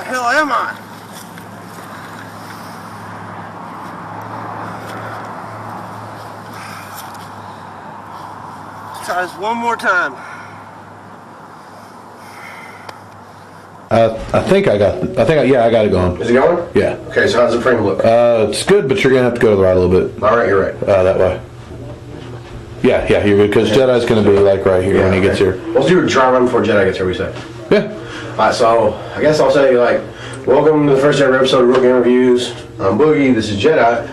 hell am I? Try this one more time. Yeah, I got it going. Is it going? Yeah. Okay, so how does the frame look? It's good, but you're gonna have to go to the right a little bit. All right, you're right. That way. Yeah, you're good, because Jedi's gonna be like right here when he gets here. Let's do a dry run before Jedi gets here, we say. Yeah. Alright, so I guess I'll say, like, welcome to the first ever episode of Real Game Reviews. I'm Boogie, this is Jedi.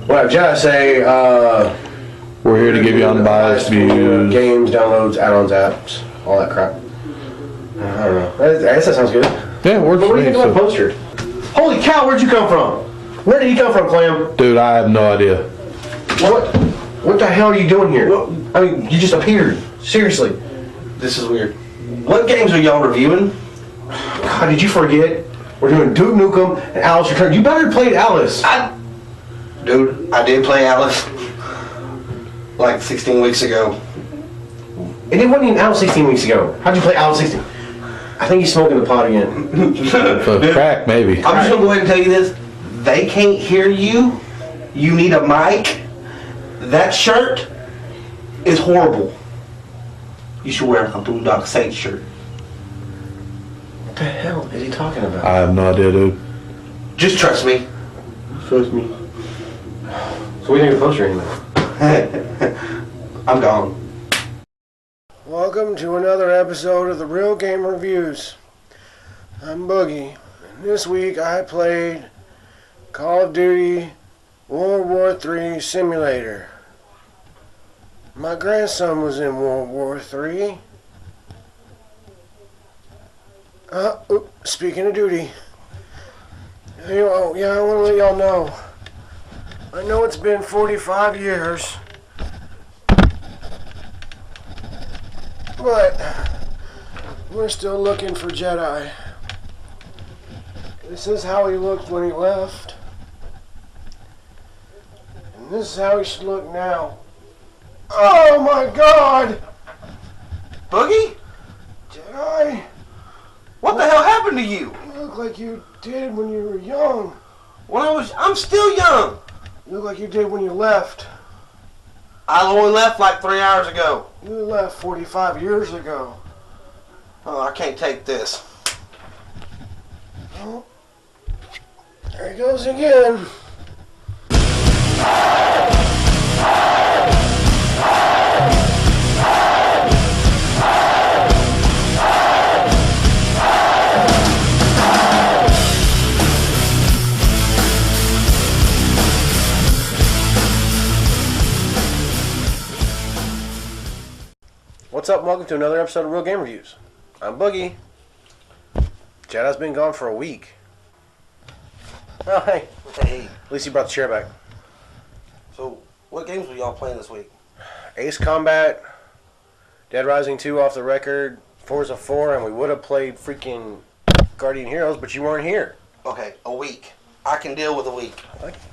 What have Jedi say? We're here to give you unbiased views. Games, downloads, add-ons, apps, all that crap. I don't know. I guess that sounds good. Yeah, But what do you think about the poster? Holy cow, where'd you come from? Where did he come from, Clam? Dude, I have no idea. What the hell are you doing here? I mean, you just appeared. Seriously. This is weird. What games are y'all reviewing? God, did you forget? We're doing Duke Nukem and Alice Return. You better played Alice. Dude, I did play Alice like 16 weeks ago. And it wasn't even out 16 weeks ago. How'd you play Alice 16? I think he's smoking the pot again. Crack, maybe. I'm just gonna go ahead and tell you this. They can't hear you. You need a mic. That shirt is horrible. You should wear a Boondock Saints shirt. What the hell is he talking about? I have no idea, dude. Just trust me. Trust me. So what do you think of the poster anyway? I'm gone. Welcome to another episode of the Real Game Reviews. I'm Boogie, and this week I played Call of Duty World War III Simulator. My grandson was in World War III. Speaking of duty, I want to let y'all know. I know it's been 45 years, but we're still looking for Jedi. This is how he looked when he left, and this is how he should look now. Oh my God! Boogie? Jedi, What the hell happened to you? you look like you did when you were young. I'm still young. You look like you did when you left. I only left like 3 hours ago. You left 45 years ago. Oh, I can't take this. Oh, there he goes again. What's up? Welcome to another episode of Real Game Reviews. I'm Boogie. Jedi's been gone for a week. Oh, hey. Hey. At least you brought the chair back. So, what games were y'all playing this week? Ace Combat, Dead Rising 2 off the record, Forza 4, and we would have played freaking Guardian Heroes, but you weren't here. Okay, a week. I can deal with a week.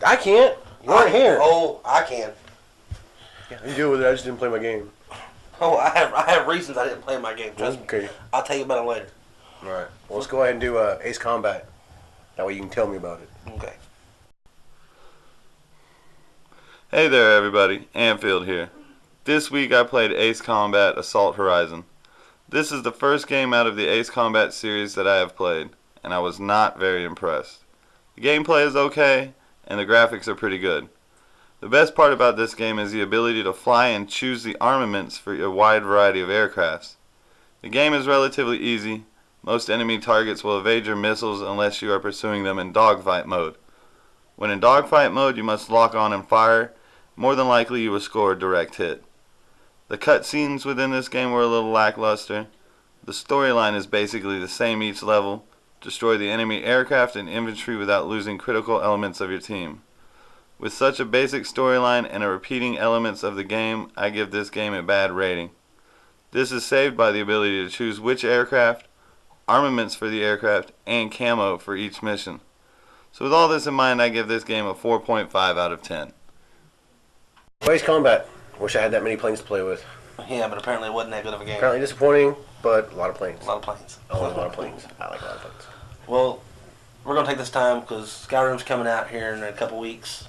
I can't. You weren't here. Oh, I can. Yeah, you deal with it. I just didn't play my game. Oh, I have reasons I didn't play my game. Trust me. Okay. I'll tell you about it later. All right. Well, let's go ahead and do Ace Combat. That way you can tell me about it. Okay. Hey there everybody, Anfield here. This week I played Ace Combat Assault Horizon. This is the first game out of the Ace Combat series that I have played, and I was not very impressed. The gameplay is okay, and the graphics are pretty good. The best part about this game is the ability to fly and choose the armaments for a wide variety of aircrafts. The game is relatively easy. Most enemy targets will evade your missiles unless you are pursuing them in dogfight mode. When in dogfight mode, you must lock on and fire. More than likely you will score a direct hit. The cutscenes within this game were a little lackluster. The storyline is basically the same each level. Destroy the enemy aircraft and infantry without losing critical elements of your team. With such a basic storyline and a repeating elements of the game, I give this game a bad rating. This is saved by the ability to choose which aircraft, armaments for the aircraft, and camo for each mission. So with all this in mind, I give this game a 4.5 out of 10. Ace Combat. Wish I had that many planes to play with. Yeah, but apparently it wasn't that good of a game. Apparently disappointing, but a lot of planes. A lot of planes. I like a lot of planes. I like a lot of planes. Well, we're gonna take this time because Skyrim's coming out here in a couple weeks.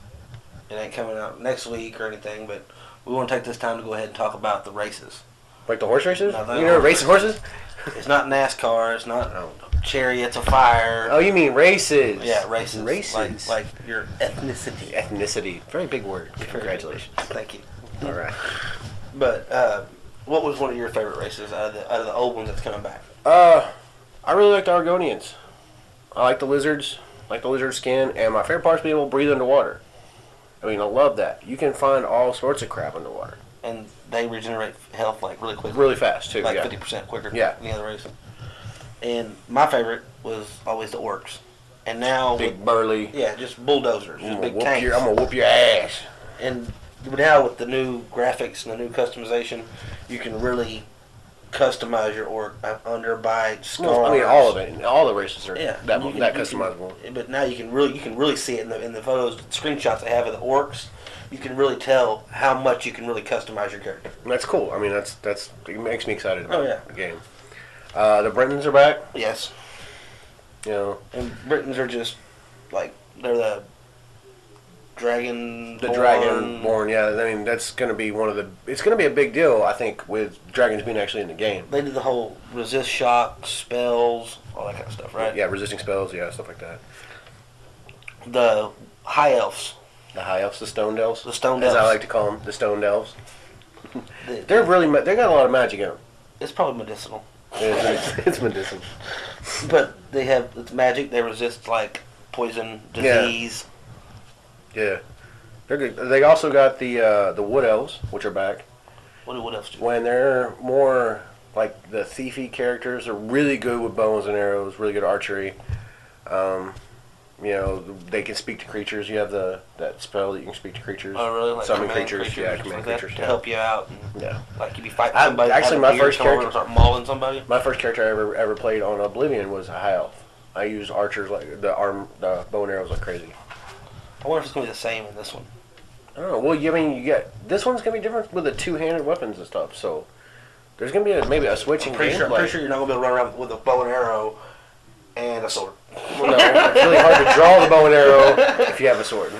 It ain't coming out next week or anything, but we want to take this time to go ahead and talk about the races. Like the horse races? No, You know, racing horses? It's not NASCAR. It's not chariots of fire. Oh, you mean races? Yeah, races. Races. Like your ethnicity. Ethnicity. Very big word. Congratulations. Thank you. All right. But what was one of your favorite races out of the old ones that's coming back? I really like the Argonians. I like the lizards. Like the lizard skin, and my favorite part is being able to breathe underwater. I mean, I love that. You can find all sorts of crap underwater. And they regenerate health like really quickly. Really fast, too, Like yeah. 50% quicker Yeah. than the other race. And my favorite was always the orcs. And now... Big, burly. Yeah, just bulldozers. Just big tanks. I'm going to whoop your ass. And now with the new graphics and the new customization, you can really customize your orc under by scars. Well, I mean, all of it. All the races are Yeah, that you can- customizable. But now you can really see it in the photos, screenshots I have of the orcs. You can really tell how much you can really customize your character. And that's cool. I mean, that's it makes me excited about the game. The Britons are back. Yes. You know, And Britons are just like they're the dragon. the Dragonborn. Yeah, I mean, that's going to be it's going to be a big deal, I think, with dragons being actually in the game. They did the whole resist shock spells, all that kind of stuff, right? Yeah, resisting spells, yeah, stuff like that. The high elves, The high elves, the stone elves. the stone As elves. I like to call them, the stone elves. the- They got a lot of magic in them. it's probably medicinal, It's medicinal. but it's magic. They resist like poison, Yeah. disease. Yeah, they're good. They also got the wood elves, which are back. What else do? When they're more like the thiefy characters, are really good with bows and arrows, really good archery. You know, they can speak to creatures. You have that spell that you can speak to creatures. Oh, really? Like summon command creatures. Yeah, like command that creatures. to Yeah. help you out. And, Yeah. like you be fighting I- somebody. actually, have my a deer first come over character- and start mauling somebody. My first character I ever played on Oblivion was a high elf. I used archers like the bow and arrows like crazy. I wonder if it's gonna be the same in this one. I don't know. Well, I mean, you get this one's gonna be different with the two-handed weapons and stuff. So there's gonna be maybe a switch in I'm pretty gameplay. sure you're not gonna be able to run around with a bow and arrow and a sword. Well, no, it's really hard to draw the bow and arrow if you have a sword.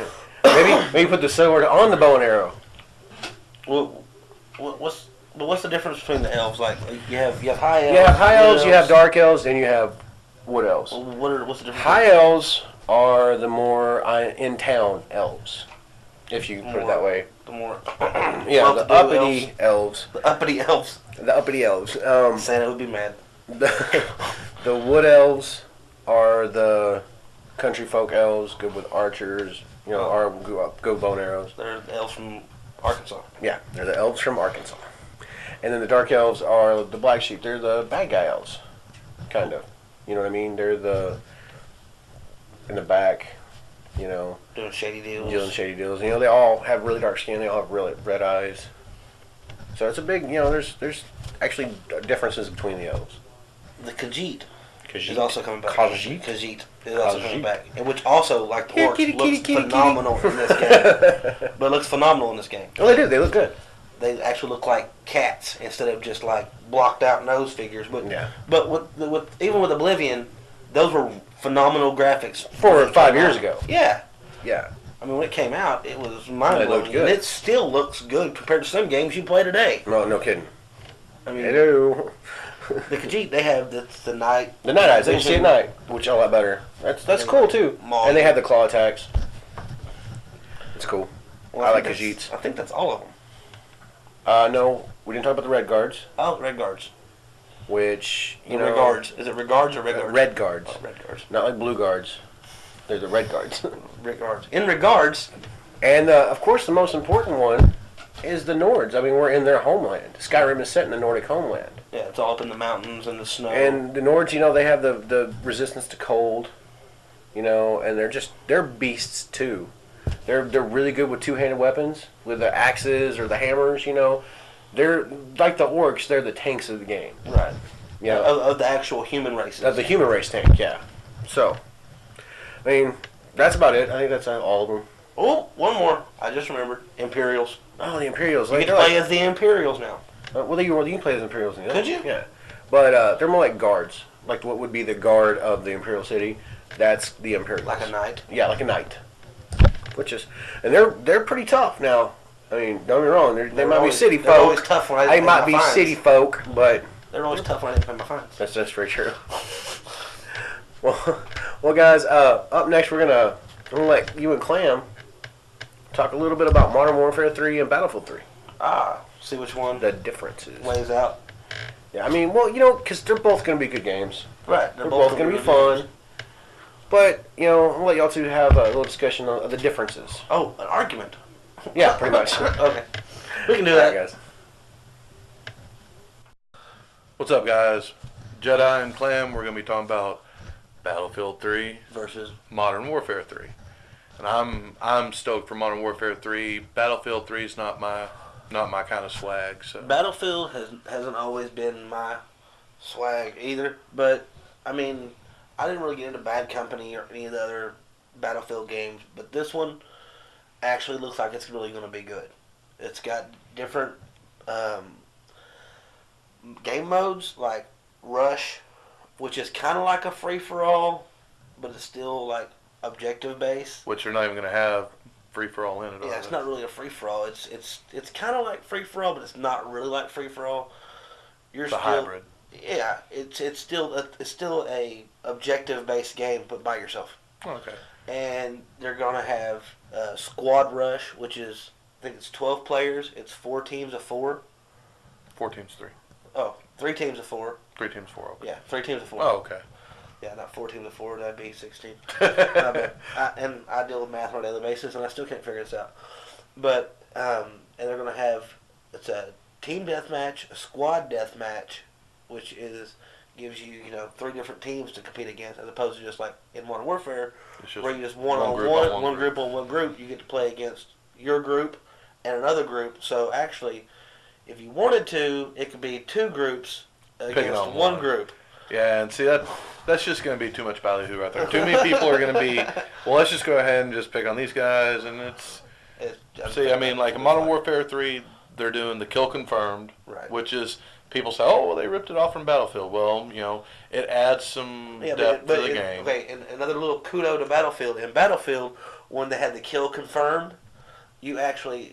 Maybe put the sword on the bow and arrow. Well, what's the difference between the elves? Like you have high elves. You have high wood elves, you have dark elves, and you have wood elves. Well, what's the difference? High elves are the more in-town elves, if you can put it that way. The more Yeah, the well-to-do uppity elves. the uppity elves. The uppity elves. Santa would be mad. The wood elves are the country folk elves, good with archers, you know, are go bow and arrows. They're the elves from Arkansas. Yeah, they're the elves from Arkansas. And then the dark elves are the black sheep. They're the bad guy elves, kind of. You know what I mean? They're in the back, you know, Doing shady deals. dealing shady deals. You know, they all have really dark skin. They all have really red eyes. So it's a big, you know, there's actually differences between the elves. The Khajiit Khajiit. is also coming back. Khajiit? Khajiit is also Khajiit. coming back, and which also, like the Here, orcs, kitty, looks kitty, kitty, phenomenal in this game. But it looks phenomenal in this game. Oh, they do. They look good. They actually look like cats instead of just like blocked out nose figures. But Yeah. but even with Oblivion, those were phenomenal graphics For when it 5 came years out. ago. Yeah. Yeah. I mean, when it came out, it was mind It looked blowing, good. and it still looks good compared to some games you play today. No kidding. I mean, They do. the Khajiit, they have the night. The night eyes, they can see at night, which are a lot better. That's cool too. Maul. And they have the claw attacks. It's cool. Well, I like think that's- Khajiits. I think that's all of them. No, we didn't talk about the red guards, Oh, Red Guards. which you The know, Regards. Is it Regards or Red Guards? red guards, Oh, Red Guards. not like blue guards. They're the red guards. Regards. In Regards, And of course, the most important one is the Nords. I mean, we're in their homeland. Skyrim is set in the Nordic homeland. yeah, it's all up in the mountains and the snow. And the Nords, you know, they have the resistance to cold, you know, and they're beasts too. They're really good with two-handed weapons, with the axes or the hammers, you know. They're like the orcs. They're the tanks of the game. right. Yeah, Of the actual human races. of the human race tank. Yeah. So, I mean, that's about it. I think that's all of them. Oh, one more. I just remembered. Imperials. Oh, the Imperials. You get to they're play as the Imperials now. well, you can play as Imperials. Could you? Yeah. But they're more like guards, like what would be the guard of the Imperial City. That's the Imperials. Like a knight. Yeah, like a knight. And they're pretty tough now. I mean, don't get me wrong. They might be city folk. They're always tough when I they pay might my be fines. city folk, but They're always tough when I pay my fines. that's very true. Well, guys. Up next, we're gonna let you and Clam talk a little bit about Modern Warfare 3 and Battlefield 3. See which one The differences. weighs out. Yeah, I mean, because they're both gonna be good games. Right. They're both gonna be fun. But I'll let y'all two have a little discussion of the differences. Oh, an argument. Yeah, pretty much. Okay. We can do All right, that. guys. What's up, guys? Jedi and Clam, we're going to be talking about Battlefield 3 Versus. Modern Warfare 3. And I'm stoked for Modern Warfare 3. Battlefield 3 is not my kind of swag. So Battlefield hasn't always been my swag either. But, I mean, I didn't really get into Bad Company or any of the other Battlefield games. But this one actually looks like it's really going to be good. It's got different game modes, like Rush, which is kind of like a free-for-all, but it's still, like, objective-based. which you're not even going to have free-for-all in it. Yeah, it's not really a free-for-all. It's kind of like free-for-all, but it's not really like free-for-all. It's a hybrid. Yeah, it's still a objective-based game, but by yourself. Okay. And they're gonna have Squad Rush, which is, I think it's 12 players. It's 4 teams of 4. 4 teams 3. Oh, 3 teams of 4. 3 teams 4. Okay. Yeah, 3 teams of 4. Oh, okay. Yeah, not 4 teams of 4. That'd be 16. And I deal with math on a daily basis, and I still can't figure this out. But and they're gonna have, it's a team deathmatch, a squad deathmatch, which gives you 3 different teams to compete against, as opposed to just like in Modern Warfare, It's just where you just one group on one group. You get to play against your group and another group. So actually, if you wanted to, it could be 2 groups against on one one. group. Yeah, and see that's just going to be too much ballyhoo right there. Too many people are going to be, well, let's just go ahead and just pick on these guys, and see, I mean, like in Modern Warfare 3, they're doing the kill confirmed, Right. which is, people say, oh, well, they ripped it off from Battlefield. Well, it adds some depth to the game. Okay, and another little kudo to Battlefield. In Battlefield, when they had the kill confirmed, you actually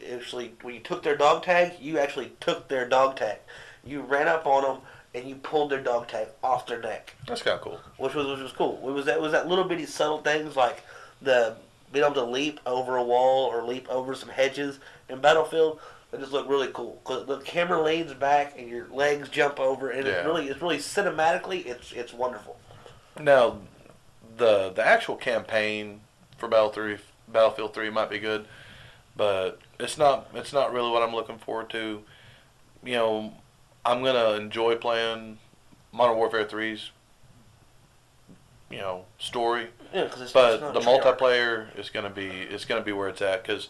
when you took their dog tag, you actually took their dog tag. You ran up on them and you pulled their dog tag off their neck, That's kind of cool. which was cool. It was that little bitty subtle things like the being able to leap over a wall or leap over some hedges in Battlefield. They just look really cool because the camera leans back and your legs jump over, and Yeah. it's really cinematically it's wonderful. Now, the actual campaign for Battlefield 3 might be good, but it's not really what I'm looking forward to. I'm gonna enjoy playing Modern Warfare 3's story, Yeah, because it's but not the Treyarch. multiplayer is gonna be where it's at, because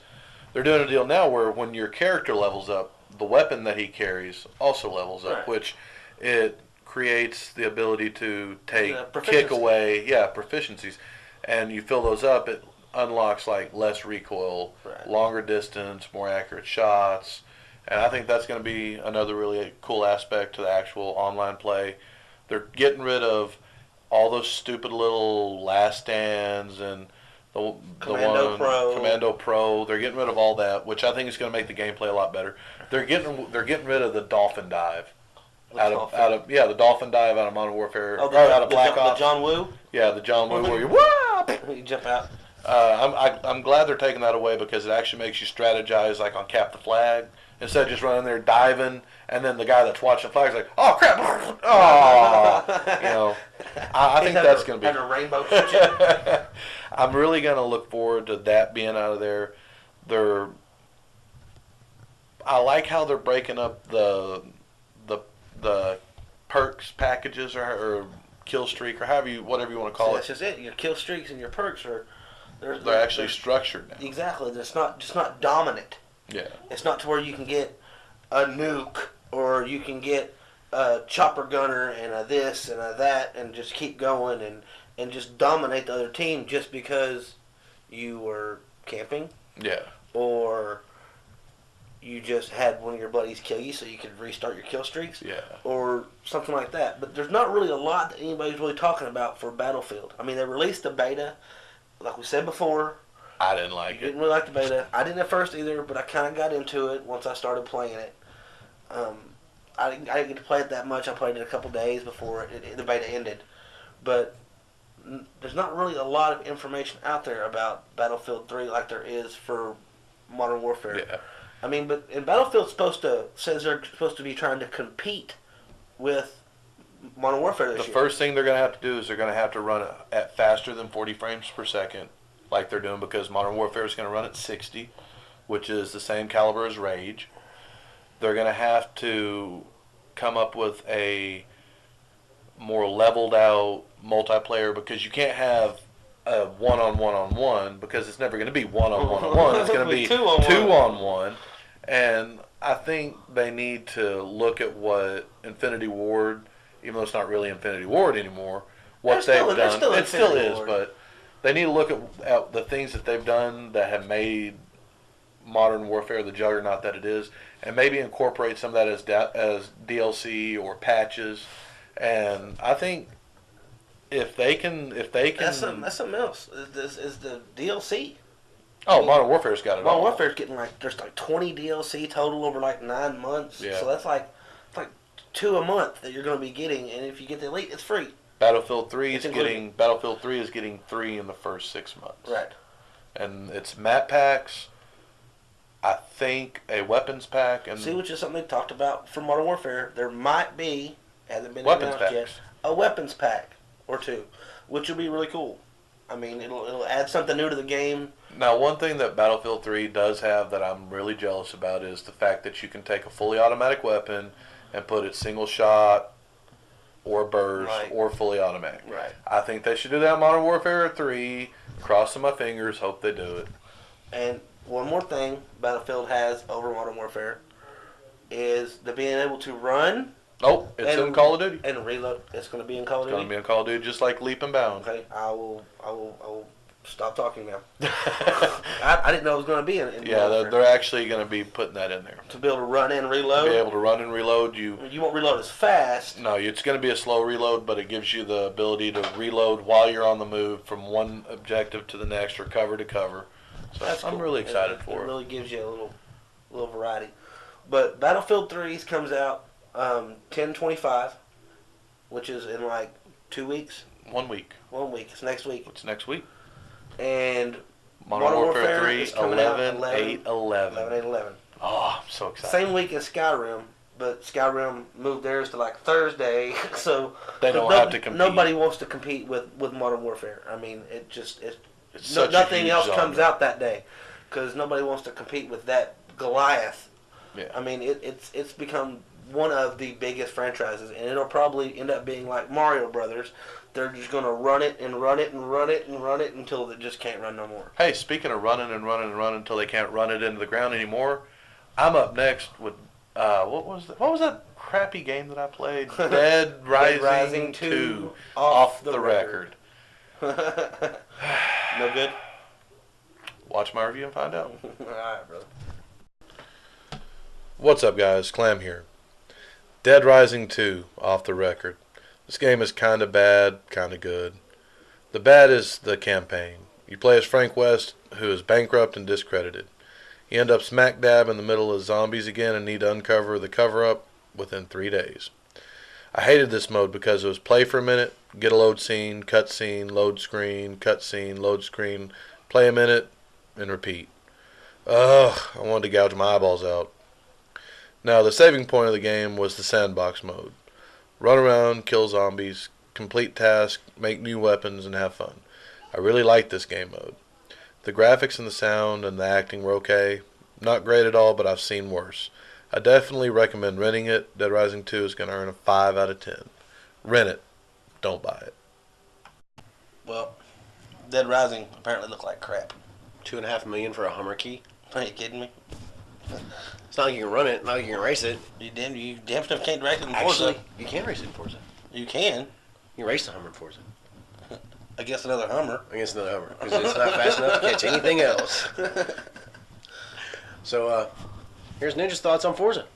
they're doing a deal now where when your character levels up, the weapon that he carries also levels up, Right. which it creates the ability to take proficiency. kick away, proficiencies, and you fill those up. It unlocks like less recoil, Right. longer distance, more accurate shots, and I think that's going to be another really cool aspect to the actual online play. They're getting rid of all those stupid little last stands and Commando Pro. They're getting rid of all that, which I think is going to make the gameplay a lot better. They're getting rid of the dolphin dive the dolphin dive out of Modern Warfare, out of Black Ops. The John Woo. Yeah, the John Woo where you whoop. You jump out. I'm glad they're taking that away, because it actually makes you strategize like on Cap the Flag, instead of just running there diving, and then the guy that's watching the flag is like, oh crap, oh, I think that's going to be. Having a rainbow shoot you. I'm really going to look forward to that being out of there. I like how they're breaking up the perks packages or kill streak or whatever you want to call That's it. just it. Your kill streaks and your perks are They're actually structured now. exactly. It's not dominant. Yeah. It's not to where you can get a nuke or you can get a chopper gunner and a this and a that and just keep going and just dominate the other team just because you were camping Yeah. or you just had one of your buddies kill you so you could restart your kill streaks. Yeah. Or something like that. But there's not really a lot that anybody's really talking about for Battlefield. I mean, they released the beta, like we said before. I didn't like it. Didn't really like the beta. I didn't at first either, but I kind of got into it once I started playing it. I didn't get to play it that much. I played it a couple days before the beta ended. But there's not really a lot of information out there about Battlefield 3 like there is for Modern Warfare. Yeah. I mean, but and Battlefield says they're supposed to be trying to compete with Modern Warfare this The year. first thing they're going to have to do is they're going to have to run it at faster than 40 frames per second, like they're doing, because Modern Warfare is going to run at 60, which is the same caliber as Rage. They're going to have to come up with a more leveled out multiplayer, because you can't have a one-on-one-on-one, because it's never going to be one-on-one-on-one. It's going to be two-on-one. And I think they need to look at what Infinity Ward, even though it's not really Infinity Ward anymore, what they've done. It still is, but they need to look at the things that they've done that have made Modern Warfare the juggernaut that it is, and maybe incorporate some of that as DLC or patches. And I think if they can, that's something else. Is the DLC? Oh, Modern Warfare's got it all. Modern Warfare's getting there's 20 DLC total over 9 months. Yeah. So that's like 2 a month that you're going to be getting, and if you get the Elite, it's free. Battlefield 3 is getting 3 in the first 6 months. Right. And it's map packs, I think a weapons pack, and See, which is something they talked about for Modern Warfare. There might be, hasn't been weapons announced yet, packs. a weapons pack or 2, which will be really cool. I mean, it'll add something new to the game. Now, one thing that Battlefield 3 does have that I'm really jealous about is the fact that you can take a fully automatic weapon and put it single shot or burst or fully automatic. Right. I think they should do that in Modern Warfare 3. Crossing my fingers, hope they do it. And one more thing Battlefield has over Modern Warfare is the being able to run. Oh, it's in Call of Duty. And reload. It's going to be in Call of It's Duty. going to be in Call of Duty, just like Leap and Bound. Okay, I will stop talking now. I didn't know it was going to be in Yeah, they're actually going to be putting that in there. to be able to run and reload. Be able to run and reload. You won't reload as fast. No, it's going to be a slow reload, but it gives you the ability to reload while you're on the move from one objective to the next or cover to cover. So That's I'm cool. really excited for it. it. Really gives you a little variety. But Battlefield 3 comes out 10/25, which is in 2 weeks. 1 week. 1 week. It's next week. What's next week? And Modern Warfare 3, is coming out 11/8/11. 11/8/11. Oh, I'm so excited. Same week as Skyrim, but Skyrim moved theirs to Thursday, so They don't have to compete. Nobody wants to compete with Modern Warfare. I mean, it's such a nothing huge else genre. comes out that day because nobody wants to compete with that Goliath. Yeah. I mean, it's become one of the biggest franchises, and it'll probably end up being like Mario Brothers. They're just going to run it and run it and run it and run it until they just can't run no more. Hey, speaking of running and running and running until they can't run it into the ground anymore, I'm up next with what was that crappy game that I played? Dead Rising 2 off the record. No good? Watch my review and find out. Alright, brother. What's up, guys? Clam here. Dead Rising 2 off the record. This game is kind of bad, kind of good. The bad is the campaign. You play as Frank West, who is bankrupt and discredited. You end up smack dab in the middle of zombies again and need to uncover the cover-up within 3 days. I hated this mode because it was play for a minute, get a load scene, cut scene, load screen, cut scene, load screen, play a minute, and repeat. Ugh, I wanted to gouge my eyeballs out. Now, the saving point of the game was the sandbox mode. Run around, kill zombies, complete tasks, make new weapons, and have fun. I really liked this game mode. The graphics and the sound and the acting were okay. Not great at all, but I've seen worse. I definitely recommend renting it. Dead Rising 2 is going to earn a 5 out of 10. Rent it. Don't buy it. Well, Dead Rising apparently looked like crap. $2.5 million for a Hummer key. Are you kidding me? It's not like you can run it. Not like you can race it. You damn stuff can't race it in Forza. Actually, you can race it in Forza. You can. You can race the Hummer in Forza. Against another Hummer. Against another Hummer. Because it's not fast enough to catch anything else. So, Here's Ninja's thoughts on Forza.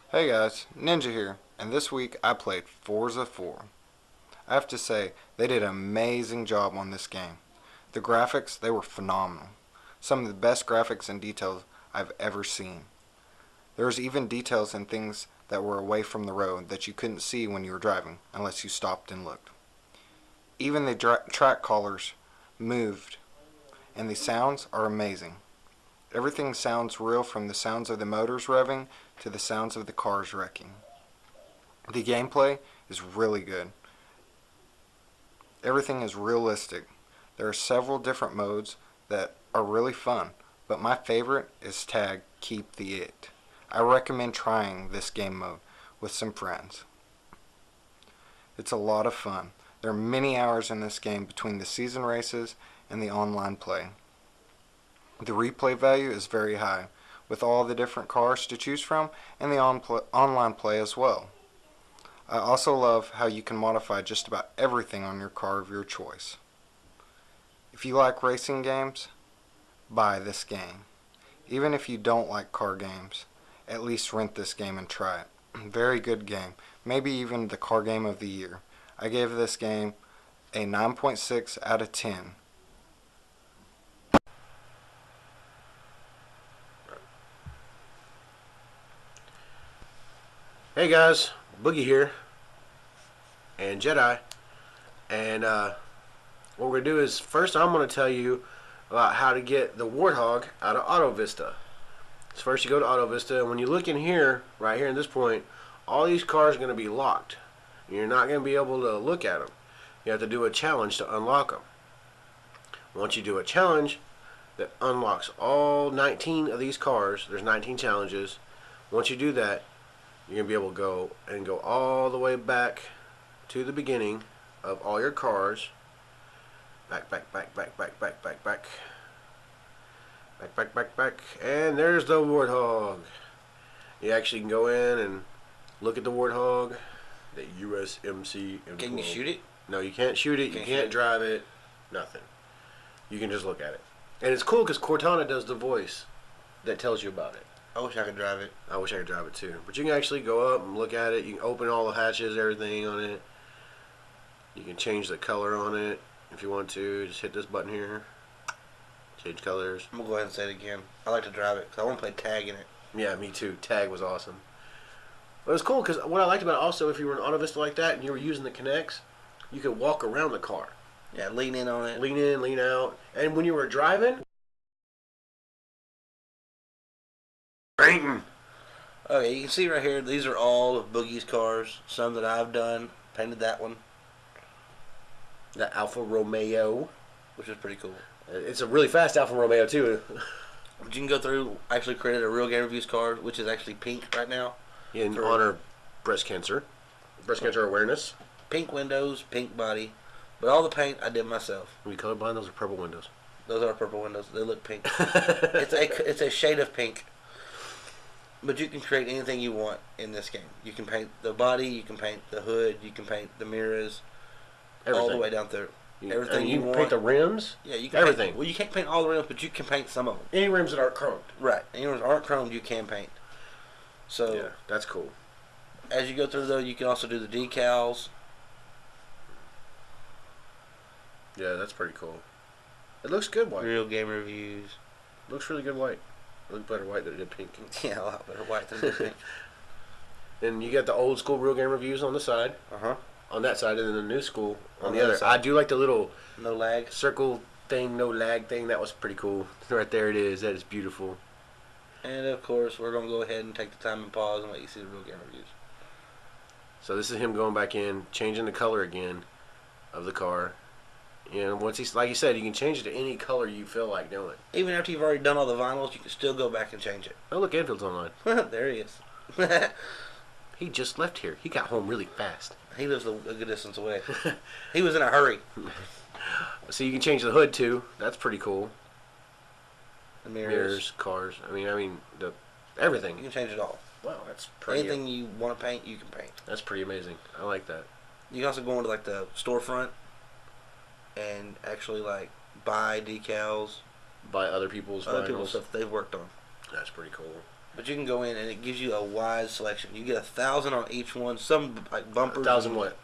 Hey guys, Ninja here, and this week I played Forza 4. I have to say, they did an amazing job on this game. The graphics, they were phenomenal. Some of the best graphics and details I've ever seen. There was even details in things that were away from the road that you couldn't see when you were driving, unless you stopped and looked. Even the track collars moved, and the sounds are amazing. Everything sounds real, from the sounds of the motors revving to the sounds of the cars wrecking. The gameplay is really good. Everything is realistic. There are several different modes that are really fun, but my favorite is Tag Keep the It. I recommend trying this game mode with some friends. It's a lot of fun. There are many hours in this game between the season races and the online play. The replay value is very high, with all the different cars to choose from and the online play as well. I also love how you can modify just about everything on your car of your choice. If you like racing games, buy this game. Even if you don't like car games, at least rent this game and try it. Very good game, maybe even the car game of the year. I gave this game a 9.6 out of 10. Hey guys, Boogie here, and Jedi, and what we're going to do is, first I'm going to tell you about how to get the Warthog out of Auto Vista. So first you go to Auto Vista, and when you look in here, right here at this point, all these cars are going to be locked. You're not going to be able to look at them. You have to do a challenge to unlock them. Once you do a challenge that unlocks all 19 of these cars, there's 19 challenges. Once you do that, you're going to be able to go all the way back to the beginning of all your cars. Back. And there's the Warthog. You actually can go in and look at the Warthog. The USMC. Can you shoot it? No, you can't shoot it. You can't drive it. Nothing. You can just look at it. And it's cool because Cortana does the voice that tells you about it. I wish I could drive it. I wish I could drive it too. But you can actually go up and look at it. You can open all the hatches, everything on it. You can change the color on it if you want to. Just hit this button here. Change colors. I'm going to go ahead and say it again. I like to drive it because I want to play tag in it. Yeah, me too. Tag was awesome. But it was cool because what I liked about it also, if you were in Auto Vista like that and you were using the Kinects, you could walk around the car. Yeah, lean in on it. Lean in, lean out. And when you were driving... Okay, you can see right here, these are all of Boogie's cars. Some that I've done. Painted that one. The Alfa Romeo. Which is pretty cool. It's a really fast Alfa Romeo too. But you can go through, actually created a Real Game Reviews card, which is actually pink right now. In honor of breast cancer. Breast cancer awareness. Pink windows, pink body. But all the paint I did myself. Are we colorblind? Those are purple windows. Those are purple windows. They look pink. It's a shade of pink. But you can create anything you want in this game. You can paint the body, you can paint the hood, you can paint the mirrors, everything. All the way down through. Everything you want. Paint the rims. Yeah, you can everything. Well, you can't paint all the rims, but you can paint some of them. Any rims that aren't chromed. Right. Any rims that aren't chromed, you can paint. So yeah, that's cool. As you go through though, you can also do the decals. Yeah, that's pretty cool. It looks good white. Real Game Reviews. Looks really good white. It looks better white than it did pink. Yeah, a lot better white than it did pink. And you got the old school Real Game Reviews on the side. On that side, and then the new school on the other. I do like the little no lag circle thing, no lag thing. That was pretty cool. Right there it is. That is beautiful. And of course, we're gonna go ahead and take the time and pause and let you see the Real Game Reviews. So this is him going back in, changing the color again of the car. And once he's, like you said, you can change it to any color you feel like doing. Even after you've already done all the vinyls, you can still go back and change it. Oh, look, Anfield's online. There he is. He just left here. He got home really fast. He lives a good distance away. He was in a hurry. So you can change the hood too. That's pretty cool. The mirrors, cars. I mean, everything. You can change it all. Wow, that's pretty. Anything you want to paint, you can paint. That's pretty amazing. I like that. You can also go into like the storefront and actually like buy decals, Buy other people's other vinyls. people's stuff they've worked on. That's pretty cool. But you can go in and it gives you a wide selection. You get 1,000 on each one. Some like bumpers. 1,000 what?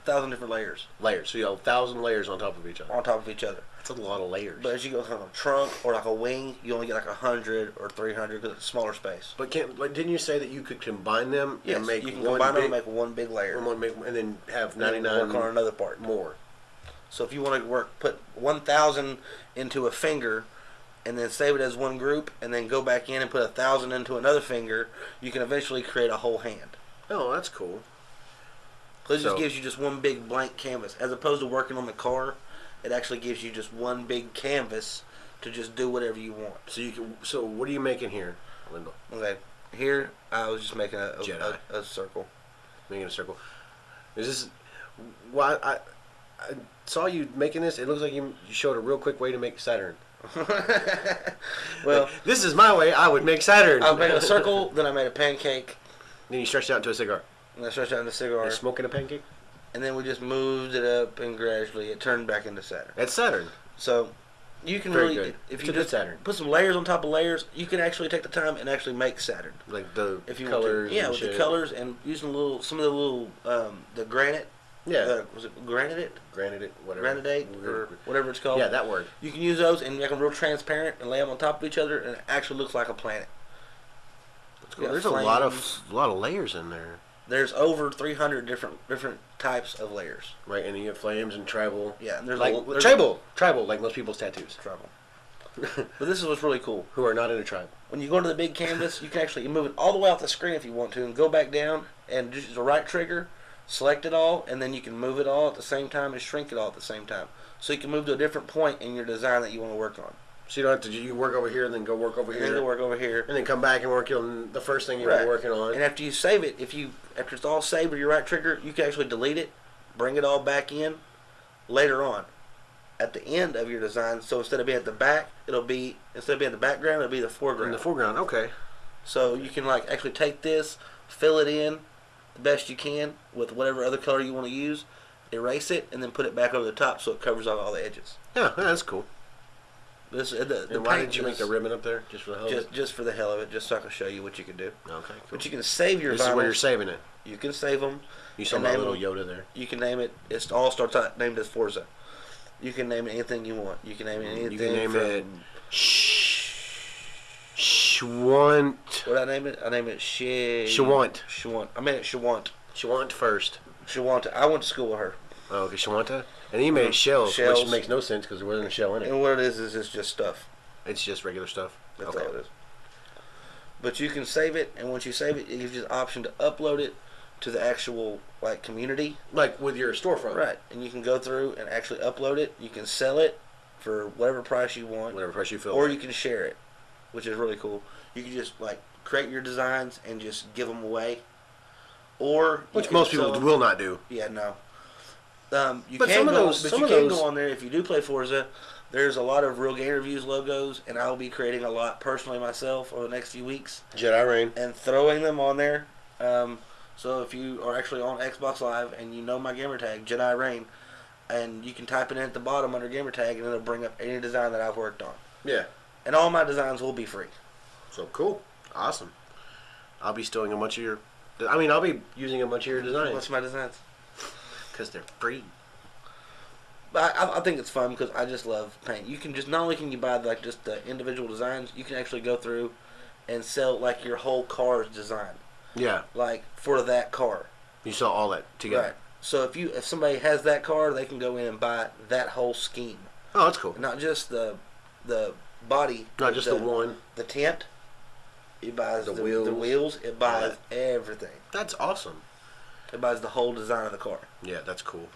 1,000 different layers Layers. So you have 1,000 layers on top of each other. on top of each other. That's a lot of layers. But as you go from a trunk or like a wing, you only get like 100 or 300 because it's smaller space. But didn't you say that you could combine them Yes, and make you can one combine them big, and make one big layer. and then have And then 99 work on another part. more? So if you want to put 1,000 into a finger, and then save it as one group, and then go back in and put 1,000 into another finger, you can eventually create a whole hand. Oh, that's cool. Because it So- just gives you just one big blank canvas, as opposed to working on the car. It actually gives you just one big canvas to just do whatever you want. So you can. So what are you making here, Lyndall? Okay, here I was just making Jedi. a circle. Making a circle. Is this? Well, I saw you making this. It looks like you showed a real quick way to make Saturn. Well, Like, this is my way. I would make Saturn. I made a circle, then I made a pancake, Then you stretched it out into a cigar. and I stretched out into a cigar, You're smoking a pancake. and then we just moved it up, and gradually it turned back into Saturn. That's Saturn. So you can Very really, good. if It's you a good just Saturn. put some layers on top of layers, you can actually take the time and actually make Saturn. Like the If you colors. want to. Yeah, and with shit. the colors and using some of the little the granite. Yeah. Was it granite? Granite, whatever. Granite or whatever it's called. Yeah, that word. You can use those and make them real transparent and lay them on top of each other, and it actually looks like a planet. That's cool. Yeah, There's flames. a lot of layers in there, There's over 300 different types of layers. right? And you have flames and tribal. Yeah, and there's Like there's tribal, like most people's tattoos. trouble. But this is what's really cool. Who are not in a tribe. When you go to the big canvas, you can actually move it all the way off the screen if you want to, and go back down and just use the right trigger, select it all, and then you can move it all at the same time and shrink it all at the same time. So you can move to a different point in your design that you want to work on. So you don't have to. You work over here and then go work over And here, then work over here. and then come back and work on the first thing you Right. were working on. And after you save it, after it's all saved with your right trigger, you can actually delete it, bring it all back in later on at the end of your design. So instead of being at the back, instead of being the background, it'll be the foreground. in the foreground, okay. So you can like actually take this, fill it in the best you can with whatever other color you want to use, erase it, and then put it back over the top so it covers all the edges. Yeah, that's cool. The And why paint did you make the is ribbon up there? Just for the hell of it? just for the hell of it, just so I can show you what you can do. Okay, cool. But you can save your This is vinyls. where you're saving it. You can save them. You saw And my name little them. Yoda there. You can name it. It all starts out named as Forza. You can name it anything you want. You can name it anything. You can name from, it Shwant. What did I name it? I name it Shawant. Shawant. I made it Shawant. Shwant first. Shawanta. I went to school with her. Oh, okay, Shawanta. And then you made shells, Shells. which makes no sense because there wasn't a shell in it. And what it is it's just stuff. It's just regular stuff. That's Okay. all it is. But you can save it, and once you save it, it gives you the option to upload it to the actual like community. Like with your storefront. Right. And you can go through and actually upload it. You can sell it for whatever price you want. Whatever price you feel. Or like. you can share it, which is really cool. You can just like create your designs and just give them away. Or you Which can most sell people them. will not do. Yeah, no. You But can some of go, those- but some you of can those- go on there if you do play Forza. There's a lot of Real Game Reviews logos, and I will be creating a lot personally myself over the next few weeks Jedi Rain. and throwing them on there. So if you are actually on Xbox Live and you know my gamer tag, Jedi Rain, and you can type it in at the bottom under gamer tag, and it'll bring up any design that I've worked on. Yeah. And all my designs will be free. So cool. Awesome. I'll be stealing a bunch of your. I'll be using a bunch of your designs What's my designs? because they're free. But I think it's fun because I just love paint. You can just not only can you buy like just the individual designs, you can actually go through and sell like your whole car's design, Yeah. like for that car. You saw all that together. Right. So if somebody has that car, they can go in and buy that whole scheme, Oh, that's cool. not just the body, Not just the one. the tent. It buys The the wheels. wheels. It buys everything. That's awesome. It buys the whole design of the car. Yeah, that's cool.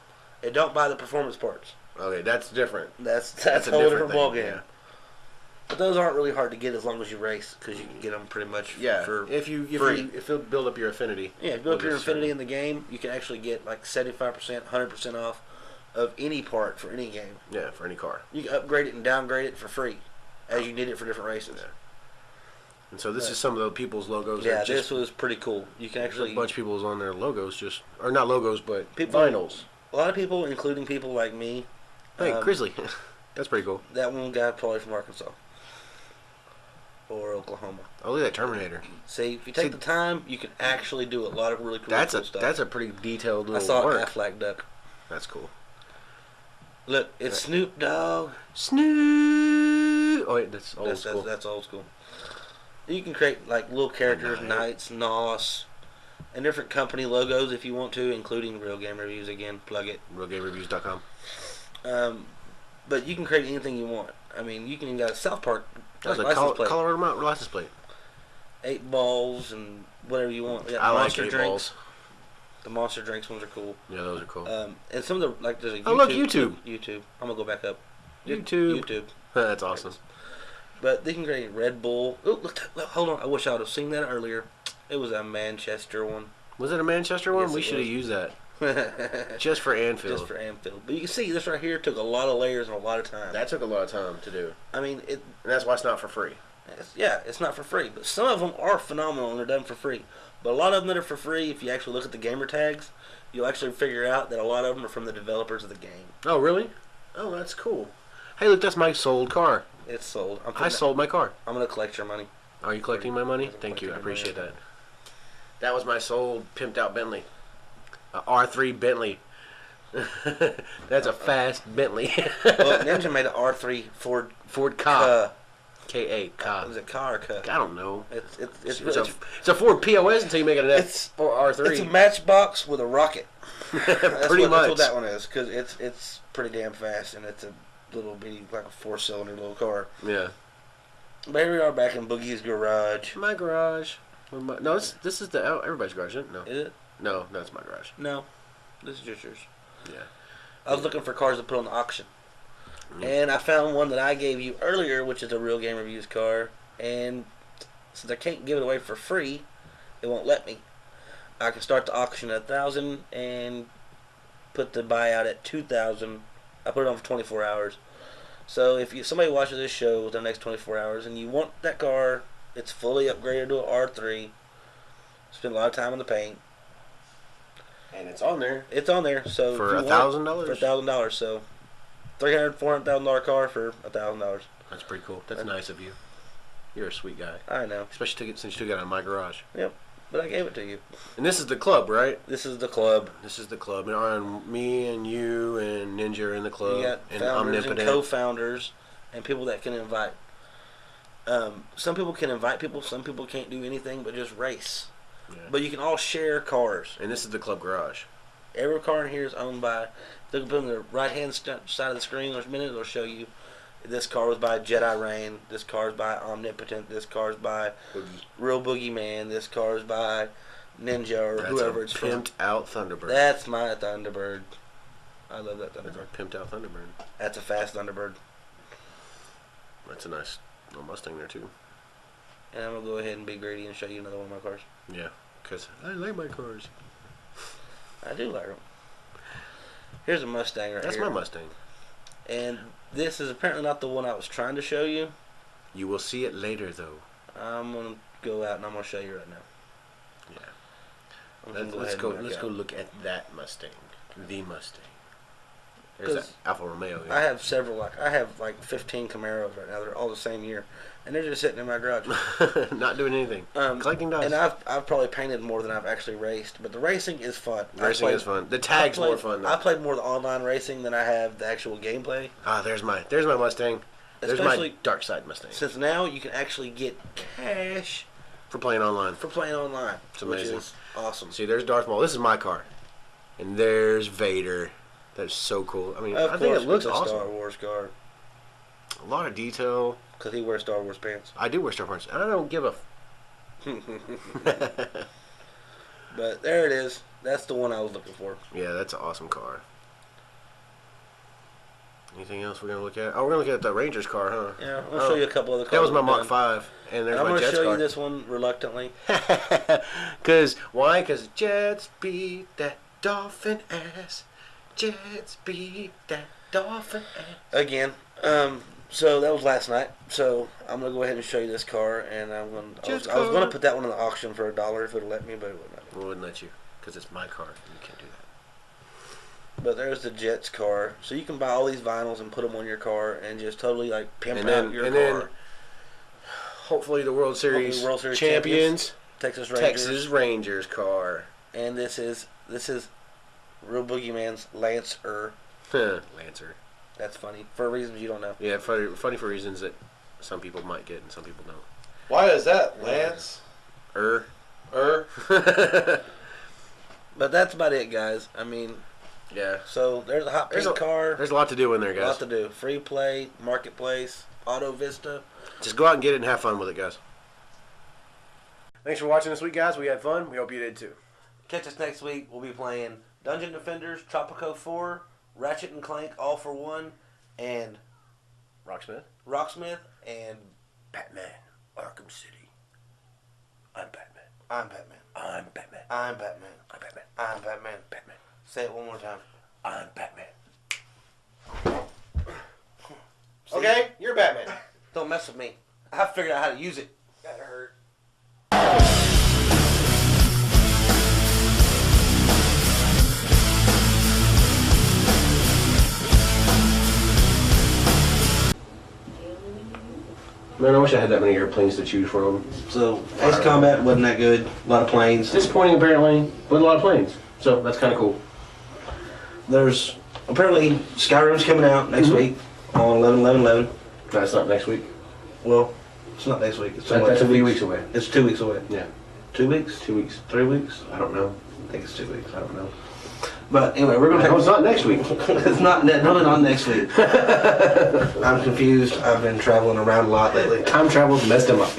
It don't buy the performance parts. Okay, that's different. That's That's a whole different thing, ball game. yeah. But those aren't really hard to get as long as you race, because you can get them pretty much Yeah. for If free. it'll build up your affinity. Yeah, if you build up with your this infinity in the game, you can actually get like 75%, 100% off of any part for any game. Yeah, for any car. You can upgrade it and downgrade it for free as you need it for different races. Yeah. And so this is some of the people's logos. Yeah, that this just, was pretty cool. You can there's actually a bunch of people's on their logos, just or not logos, but People- vinyls. a lot of people, including people like me. Hey, Grizzly. That's pretty cool. That one guy probably from Arkansas or Oklahoma. Oh, look at that Terminator. See, if you take the time, you can actually do a lot of really cool, stuff. That's a pretty detailed I little saw work. Aflac duck. That's cool. Look, it's Snoop Dogg. Snoop. Oh wait, that's old school. That's old school. You can create like little characters, Knights, NOS, and different company logos if you want to, including Real Game Reviews. Again, plug it. RealGameReviews.com. But you can create anything you want. I mean, you can even got a South Park That's a license plate. Colorado Mountain license plate. 8 balls and whatever you want. I like Monster 8 drinks. balls. The Monster Drinks ones are cool. Yeah, those are cool. And some of the like there's a YouTube. Oh, look, YouTube. YouTube. I'm gonna go back up. YouTube. That's awesome. But they can create Red Bull. Oh, look, hold on. I wish I would have seen that earlier. It was a Manchester one. Was it a Manchester one? Yes, We it should have was. used that. Just for Anfield. Just for Anfield. But you can see this right here took a lot of layers and a lot of time. That took a lot of time to do. I mean, And that's why it's not for free. it's not for free. But some of them are phenomenal and they're done for free. But a lot of them that are for free, if you actually look at the gamer tags, you'll actually figure out that a lot of them are from the developers of the game. Oh, really? Oh, that's cool. Hey, look, that's my sold car. It's sold. I sold my car. I'm going to collect your money. Are you collecting my money? I'm Thank you. I collecting your appreciate that. That was my sold, pimped out Bentley. R3 Bentley. That's a fast Bentley. Well, Ninja made an R3 Ford Ka. K-A. Ka. Is it Ka or Ka? I don't know. It's It's a Ford POS until you make it an It's- R3. It's a Matchbox with a rocket. That's Pretty what, That's much. what that one is, because it's pretty damn fast, and it's a little bitty, like a 4-cylinder little car. Yeah. But here we are back in Boogie's garage. My garage. No, this is the everybody's garage, isn't it? No. Is it? No, that's my garage. No. This is just yours. Yeah. I was looking for cars to put on the auction. And I found one that I gave you earlier, which is a Real Game Reviews car. And since I can't give it away for free, it won't let me. I can start the auction at $1,000 and put the buyout at $2,000. I put it on for 24 hours. So if somebody watches this show within the next 24 hours and you want that car, it's fully upgraded to an R3. Spend a lot of time in the paint. And it's on there. It's on there. So For if you want $1,000? it, For $1,000. So $300,000-$400,000 car for $1,000. That's pretty cool. That's nice of you. You're a sweet guy. I know. Especially since you took it out of my garage. Yep. But I gave it to you. And this is the club, right? This is the club. This is the club. And me and you and Ninja are in the club. You got and founders and Omnipotent. co-founders and people that can invite. Some people can invite people. Some people can't do anything but just race. Yeah. But you can all share cars. And this is the club garage. Every car in here is owned by. Look up on the right-hand side of the screen. There's a minute. It'll show you. This car was by Jedi Rain. This car is by Omnipotent. This car is by Real Boogeyman. This car is by Ninja or That's whoever a it's from. pimped out Thunderbird. That's my Thunderbird. I love that That's Thunderbird. a pimped out Thunderbird. That's a fast Thunderbird. That's a nice little Mustang there too. And I'm going to go ahead and be greedy and show you another one of my cars. Yeah, because I like my cars. I do like them. Here's a Mustang right That's here. my Mustang. And this is apparently not the one I was trying to show you. You will see it later, though. I'm going to go out and I'm going to show you right now. Yeah. I'm gonna Let's ahead go. and Let's back go out. look at that Mustang. The Mustang. There's 'Cause that Alfa Romeo. I have several, I have like 15 Camaros right now. They're all the same year. And they're just sitting in my garage. Not doing anything. Collecting dust. And I've probably painted more than I've actually raced. But the racing is fun. Racing is fun. The tag's more fun, though. I played more the online racing than I have the actual gameplay. Ah, there's my Mustang. There's my Especially dark side Mustang. Since now you can actually get cash For playing online. for playing online. It's amazing. Which is awesome. See, there's Darth Maul. This is my car. And there's Vader. That's so cool. I mean, Of I think course, it looks it's a awesome. Star Wars car. A lot of detail. Because he wears Star Wars pants. I do wear Star Wars. I don't give a. But there it is. That's the one I was looking for. Yeah, that's an awesome car. Anything else we're gonna look at? Oh, we're gonna look at the Ranger's car, huh? Yeah, I'll show you a couple other cars. That was my we've Mach done. 5, and there's I'm my going to Jets show car. you this one reluctantly. Cause why? Cause Jets beat that dolphin ass. Jets beat that dolphin ass. Again. So that was last night. So I'm going to go ahead and show you this car. And I was going to put that one in the auction for $1 if it would let me, but it wouldn't let me. We wouldn't let you, cause it's my car. You can't do But there's the Jets car. So you can buy all these vinyls and put them on your car and just totally like pimp out your car. Then hopefully the World Series, champions, Texas Rangers car. And this is Real Boogeyman's Lancer. Lancer. That's funny for reasons you don't know. Yeah, funny for reasons that some people might get and some people don't. Why is that, Lance? But that's about it, guys. I mean, yeah. So there's a hot pink car. There's a lot to do in there, guys. A lot to do. Free play, marketplace, Auto Vista. Just go out and get it and have fun with it, guys. Thanks for watching this week, guys. We had fun. We hope you did too. Catch us next week. We'll be playing Dungeon Defenders, Tropico 4, Ratchet and Clank, All for One, and Rocksmith, and Batman, Arkham City. I'm Batman. I'm Batman. I'm Batman. I'm Batman. I'm Batman. I'm Batman. Batman. Say it one more time. I'm Batman. See? Okay, you're Batman. Don't mess with me. I figured out how to use it. That hurt. Man, I wish I had that many airplanes to choose from. So, Ace Combat wasn't that good. A lot of planes. Disappointing, apparently, but a lot of planes. So, that's kind of cool. There's apparently Skyrim's coming out next week on 11/11/11. That's not next week. Well, it's not next week. It's That's a few weeks away. It's 2 weeks away. Yeah. 2 weeks? 2 weeks. 3 weeks? I don't know. I think it's 2 weeks. I don't know. But anyway, we're gonna. No, it's not next week. It's not next week. I'm confused. I've been traveling around a lot lately. Time travel's messed him up.